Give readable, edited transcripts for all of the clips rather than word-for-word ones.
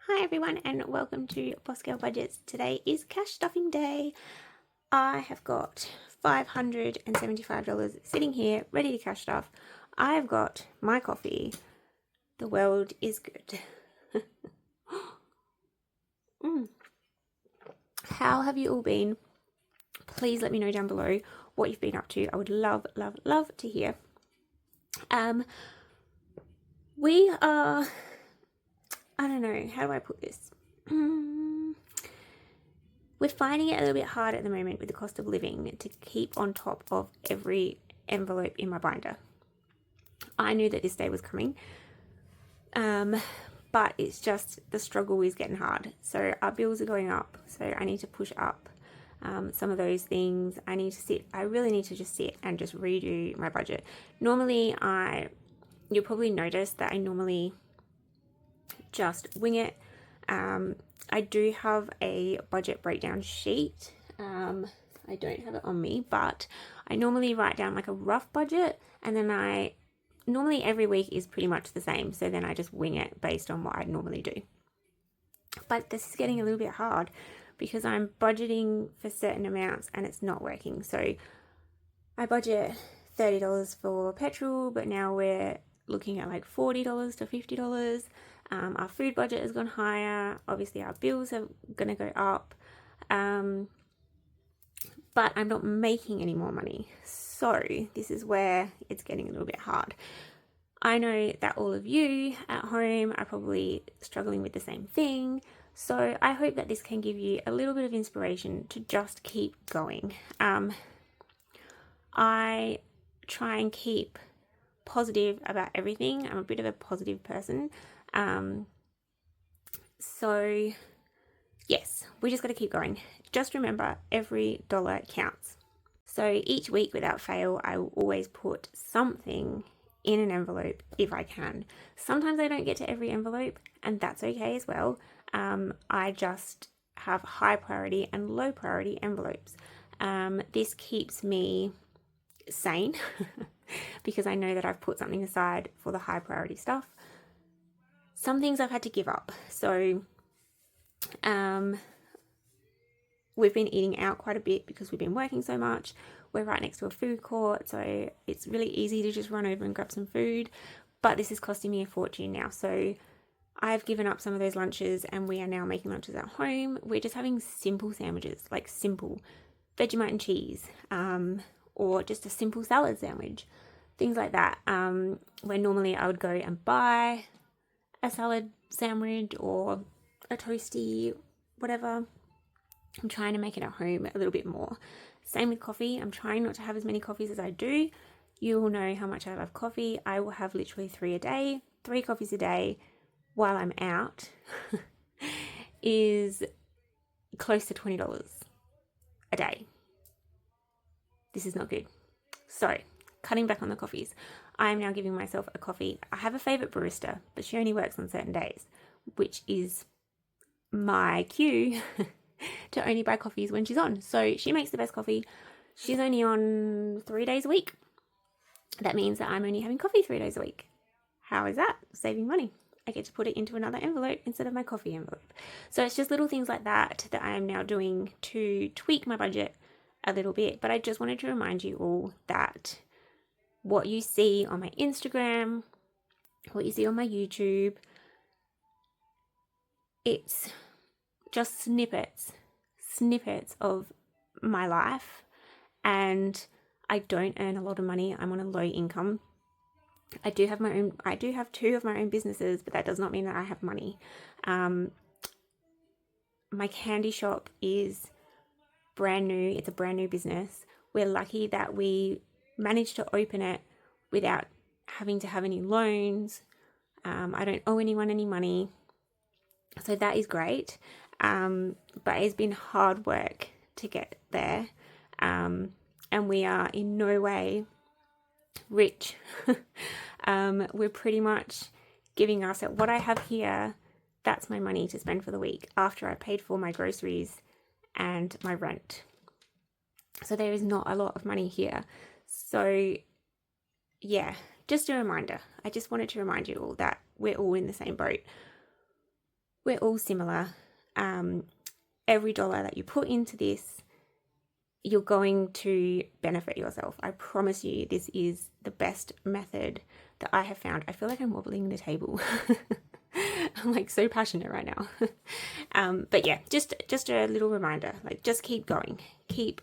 Hi everyone and welcome to Boss Girl Budgets. Today is cash stuffing day. I have got $575 sitting here ready to cash stuff. I've got my coffee. The world is good. How have you all been? Please let me know down below what you've been up to. I would love to hear. We are, I don't know, how do I put this? We're finding it a little bit hard at the moment with the cost of living to keep on top of every envelope in my binder. I knew that this day was coming, but it's just the struggle is getting hard. So our bills are going up, so I need to push up some of those things. I really need to just sit and just redo my budget. Normally you'll probably notice that I normally just wing it. I do have a budget breakdown sheet. I don't have it on me, but I normally write down like a rough budget, and then normally every week is pretty much the same. So then I just wing it based on what I normally do. But this is getting a little bit hard because I'm budgeting for certain amounts and it's not working. So I budget $30 for petrol, but now we're looking at like $40 to $50. Our food budget has gone higher. Obviously our bills are going to go up, but I'm not making any more money. So this is where it's getting a little bit hard. I know that all of you at home are probably struggling with the same thing. So I hope that this can give you a little bit of inspiration to just keep going. I try and keep positive about everything. I'm a bit of a positive person. So yes, we just got to keep going. Just remember, every dollar counts. So each week without fail, I will always put something in an envelope if I can. Sometimes I don't get to every envelope, and that's okay as well. I just have high priority and low priority envelopes. This keeps me sane because I know that I've put something aside for the high priority stuff. Some things I've had to give up. So we've been eating out quite a bit because we've been working so much. We're right next to a food court, so it's really easy to just run over and grab some food. But this is costing me a fortune now. So I've given up some of those lunches and we are now making lunches at home. We're just having simple sandwiches, like simple Vegemite and cheese, or just a simple salad sandwich, things like that. Where normally I would go and buy a salad sandwich or a toasty, whatever. I'm trying to make it at home a little bit more. Same with coffee. I'm trying not to have as many coffees as I do. You all know how much I love coffee. I will have literally 3 coffees a day while I'm out is close to $20 a day. This is not good. So cutting back on the coffees. I am now giving myself a coffee. I have a favorite barista, but she only works on certain days, which is my cue to only buy coffees when she's on. So she makes the best coffee. She's only on 3 days a week. That means that I'm only having coffee 3 days a week. How is that? Saving money. I get to put it into another envelope instead of my coffee envelope. So it's just little things like that that I am now doing to tweak my budget a little bit. But I just wanted to remind you all that what you see on my Instagram, what you see on my YouTube, it's just snippets of my life. And I don't earn a lot of money. I'm on a low income. I do have 2 of my own businesses, but that does not mean that I have money. My candy shop is brand new. It's a brand new business. We're lucky that we managed to open it without having to have any loans. I don't owe anyone any money. So that is great. But it's been hard work to get there. And we are in no way rich. We're pretty much giving us what I have here. That's my money to spend for the week after I paid for my groceries and my rent. So there is not a lot of money here. So yeah, just a reminder. I just wanted to remind you all that we're all in the same boat. We're all similar. Every dollar that you put into this, you're going to benefit yourself. I promise you, this is the best method that I have found. I feel like I'm wobbling the table. I'm like so passionate right now. But yeah, just a little reminder, like just keep going. Keep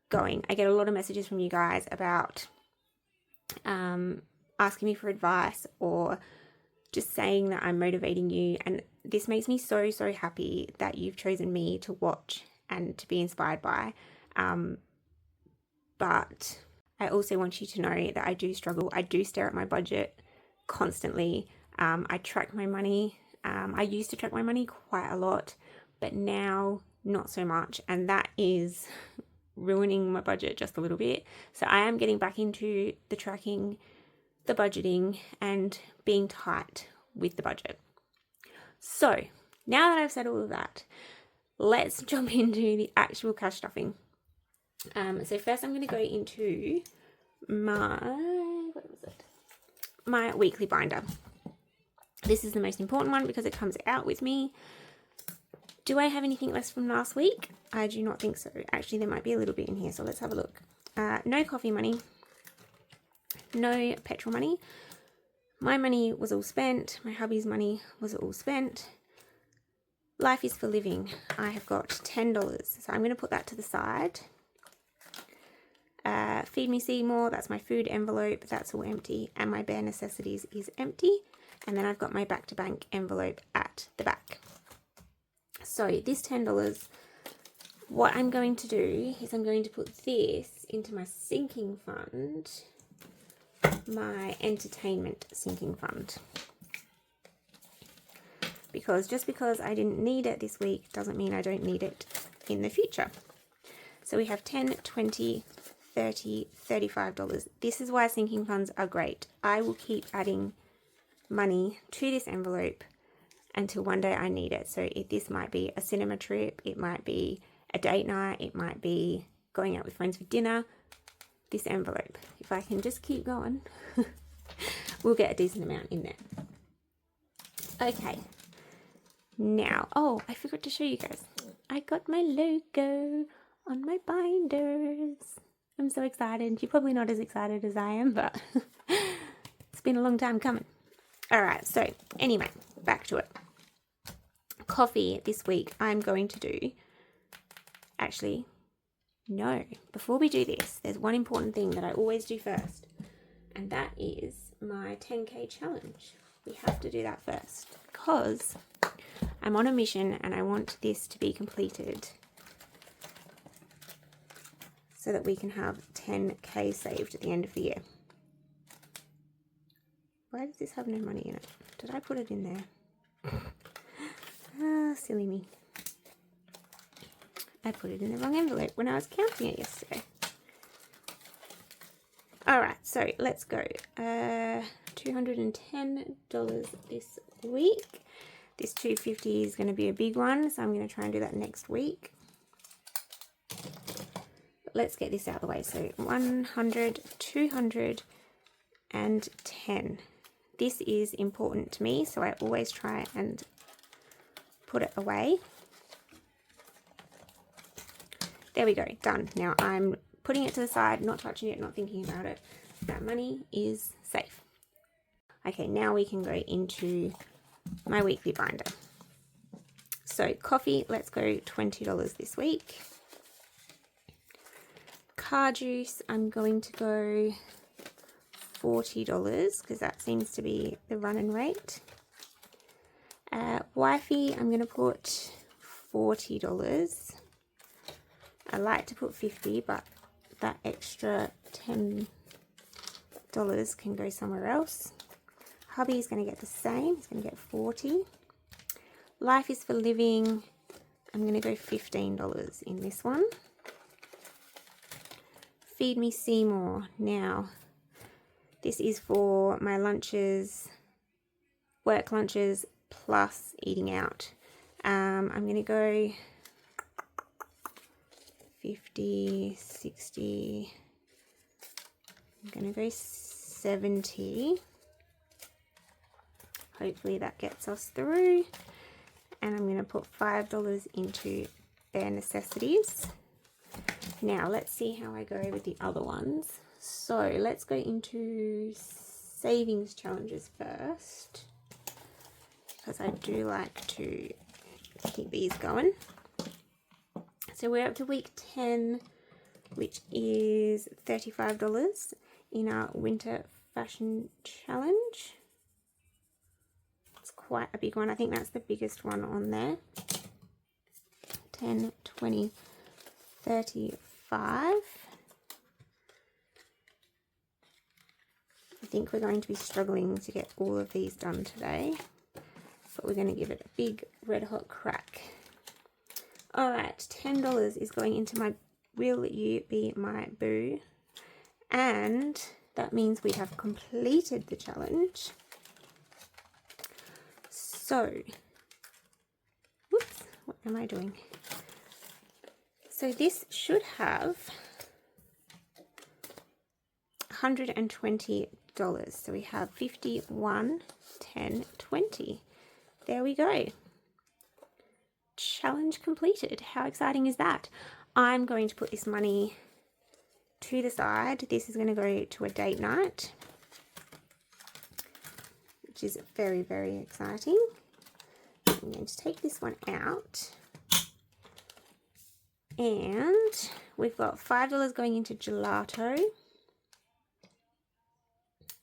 going. I get a lot of messages from you guys about asking me for advice or just saying that I'm motivating you. And this makes me so, so happy that you've chosen me to watch and to be inspired by. But I also want you to know that I do struggle. I do stare at my budget constantly. I track my money. I used to track my money quite a lot, but now not so much. And that is ruining my budget just a little bit. So I am getting back into the tracking, the budgeting, and being tight with the budget. So now that I've said all of that, let's jump into the actual cash stuffing. So first I'm going to go into my weekly binder. This is the most important one because it comes out with me. Do I have anything left from last week? I do not think so. Actually, there might be a little bit in here, so let's have a look. No coffee money. No petrol money. My money was all spent. My hubby's money was all spent. Life is for living. I have got $10, so I'm going to put that to the side. Feed Me Seymour, that's my food envelope, that's all empty, and my bare necessities is empty. And then I've got my back to bank envelope at the back. So this $10, what I'm going to do is I'm going to put this into my sinking fund, my entertainment sinking fund. Because just because I didn't need it this week doesn't mean I don't need it in the future. So we have $10, $20, $30, $35. This is why sinking funds are great. I will keep adding money to this envelope until one day I need it. So this might be a cinema trip, it might be a date night, it might be going out with friends for dinner. This envelope, if I can just keep going, we'll get a decent amount in there. Okay, now, oh, I forgot to show you guys. I got my logo on my binders. I'm so excited. You're probably not as excited as I am, but it's been a long time coming. All right, so anyway, back to it. Coffee this week I'm going to do, actually, no, before we do this, there's one important thing that I always do first, and that is my 10K challenge. We have to do that first because I'm on a mission and I want this to be completed so that we can have 10K saved at the end of the year. Why does this have no money in it? Did I put it in there? Ah, silly me. I put it in the wrong envelope when I was counting it yesterday. Alright, so let's go. $210 this week. This $250 is going to be a big one, so I'm going to try and do that next week. But let's get this out of the way. So 100, 200, and 10. This is important to me, so I always try and put it away. There we go, done. Now I'm putting it to the side, not touching it, not thinking about it. That money is safe. Okay, now we can go into my weekly binder. So coffee, let's go $20 this week. Car juice, I'm going to go $40 because that seems to be the running rate. Wifey, I'm going to put $40. I like to put $50, but that extra $10 can go somewhere else. Hubby is going to get the same. He's going to get $40. Life is for living. I'm going to go $15 in this one. Feed Me Seymour. Now, this is for my lunches, work lunches, plus eating out. I'm going to go 50, 60, I'm going to go $1.70. Hopefully that gets us through. And I'm going to put $5 into bare necessities. Now let's see how I go with the other ones. So let's go into savings challenges first, because I do like to keep these going. So we're up to week 10, which is $35 in our winter fashion challenge. It's quite a big one. I think that's the biggest one on there. 10, 20, 35. I think we're going to be struggling to get all of these done today, but we're going to give it a big red hot crack. All right, $10 is going into my Will You Be My Boo, and that means we have completed the challenge. So, whoops, what am I doing? So this should have $120. So we have 51, 10, 20. There we go. Challenge completed. How exciting is that? I'm going to put this money to the side. This is going to go to a date night, which is very, very exciting. I'm going to take this one out. And we've got $5 going into gelato.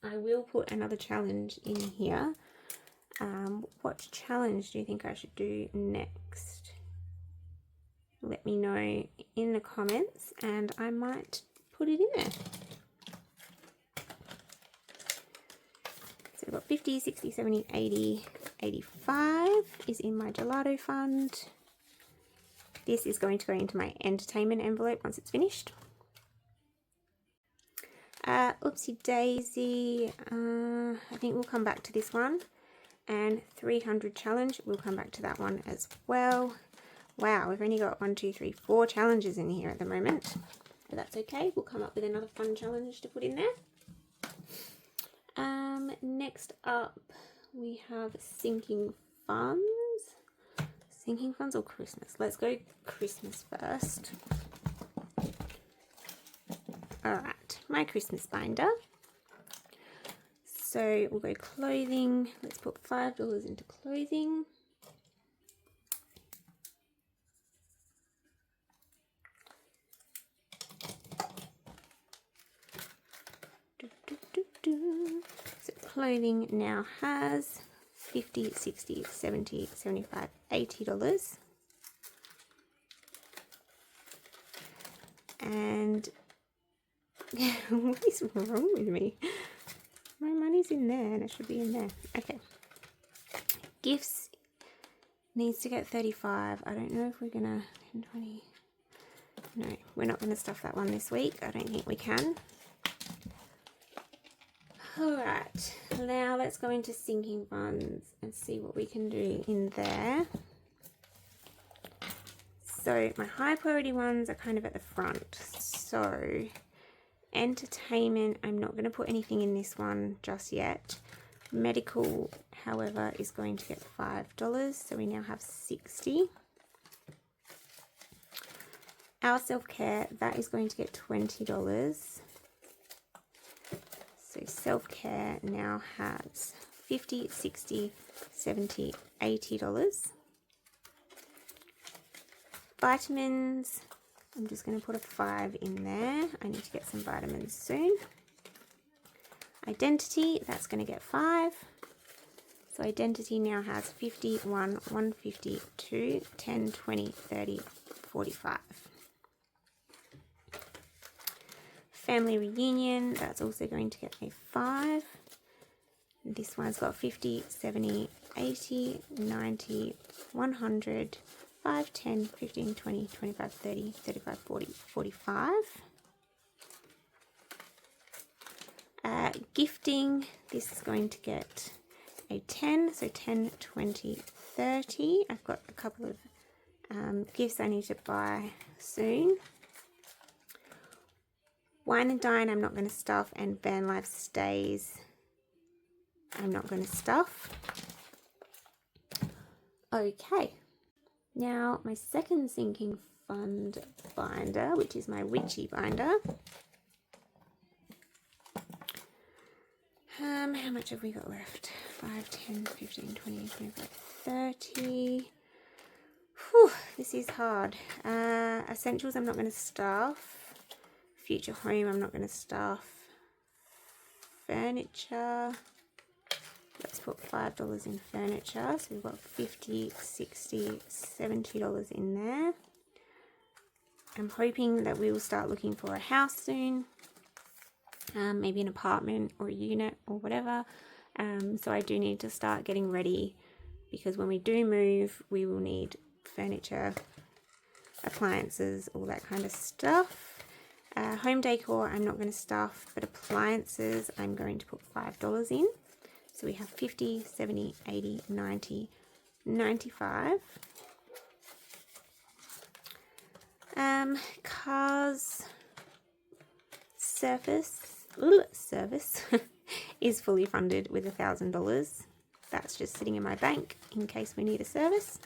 I will put another challenge in here. What challenge do you think I should do next? Let me know in the comments and I might put it in there. So we've got 50, 60, 70, 80, 85 is in my gelato fund. This is going to go into my entertainment envelope once it's finished. Oopsie daisy, I think we'll come back to this one. And 300 challenge, we'll come back to that one as well. Wow, we've only got 1, 2, 3, 4 challenges in here at the moment. But that's okay, we'll come up with another fun challenge to put in there. Next up, we have sinking funds. Sinking funds or Christmas? Let's go Christmas first. Alright, my Christmas binder. So we'll go clothing. Let's put $5 into clothing. So clothing now has $50, $60, $70, $75, $80. And what is wrong with me? My money's in there and it should be in there. Okay. Gifts needs to get 35. I don't know if we're gonna 10, 20. No, we're not gonna stuff that one this week. I don't think we can. Alright, now let's go into sinking funds and see what we can do in there. So my high priority ones are kind of at the front. So entertainment, I'm not going to put anything in this one just yet. Medical, however, is going to get $5, so we now have 60. Our self-care, that is going to get $20. So self-care now has $50, $60, $70, $80. Vitamins, I'm just going to put a 5 in there. I need to get some vitamins soon. Identity, that's going to get 5. So identity now has 50, 1, 150, 2, 10, 20, 30, 45. Family reunion, that's also going to get a 5. This one's got 50, 70, 80, 90, 100, 5, 10, 15, 20, 25, 30, 35, 40, 45. Gifting, this is going to get a 10, so 10, 20, 30. I've got a couple of gifts I need to buy soon. Wine and Dine I'm not going to stuff, and Van Life Stays I'm not going to stuff. Okay, now my second sinking fund binder, which is my witchy binder. How much have we got left? 5, 10, 15, 20, 25, 30. Whew, this is hard. Essentials I'm not going to stuff. Future Home I'm not going to stuff. Furniture. Let's put $5 in furniture. So we've got $50, $60, $70 in there. I'm hoping that we will start looking for a house soon. Maybe an apartment or a unit or whatever. So I do need to start getting ready, because when we do move, we will need furniture, appliances, all that kind of stuff. Home decor I'm not going to stuff, but appliances I'm going to put $5 in. So we have 50, 70, 80, 90, 95. Cars service is fully funded with $1,000. That's just sitting in my bank in case we need a service.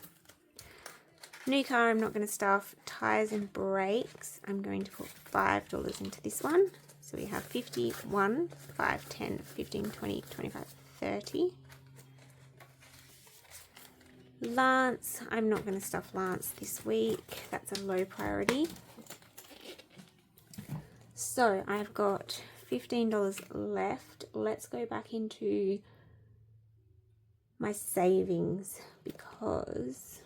New car I'm not going to stuff. Tires and brakes I'm going to put $5 into this one. So we have 50, 1, 5, 10, 15, 20, 25, 30. Lance, I'm not going to stuff Lance this week. That's a low priority. So I've got $15 left. Let's go back into my savings, because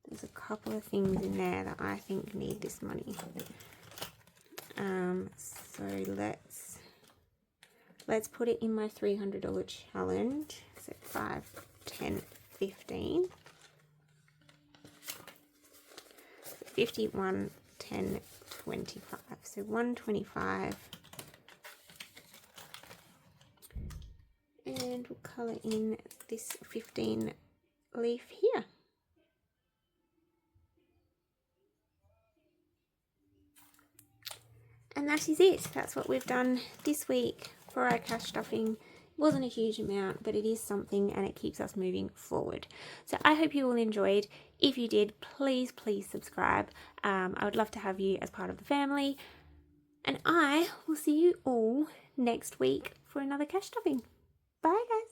there's a couple of things in there that I think need this money. So let's put it in my $300 challenge. So 5, 10, 15. 51, 10, 25. So 125. And we'll colour in this 15 leaf here. And that is it. That's what we've done this week for our cash stuffing. It wasn't a huge amount, but it is something, and it keeps us moving forward. So I hope you all enjoyed. If you did, please subscribe. I would love to have you as part of the family. And I will see you all next week for another cash stuffing. Bye guys.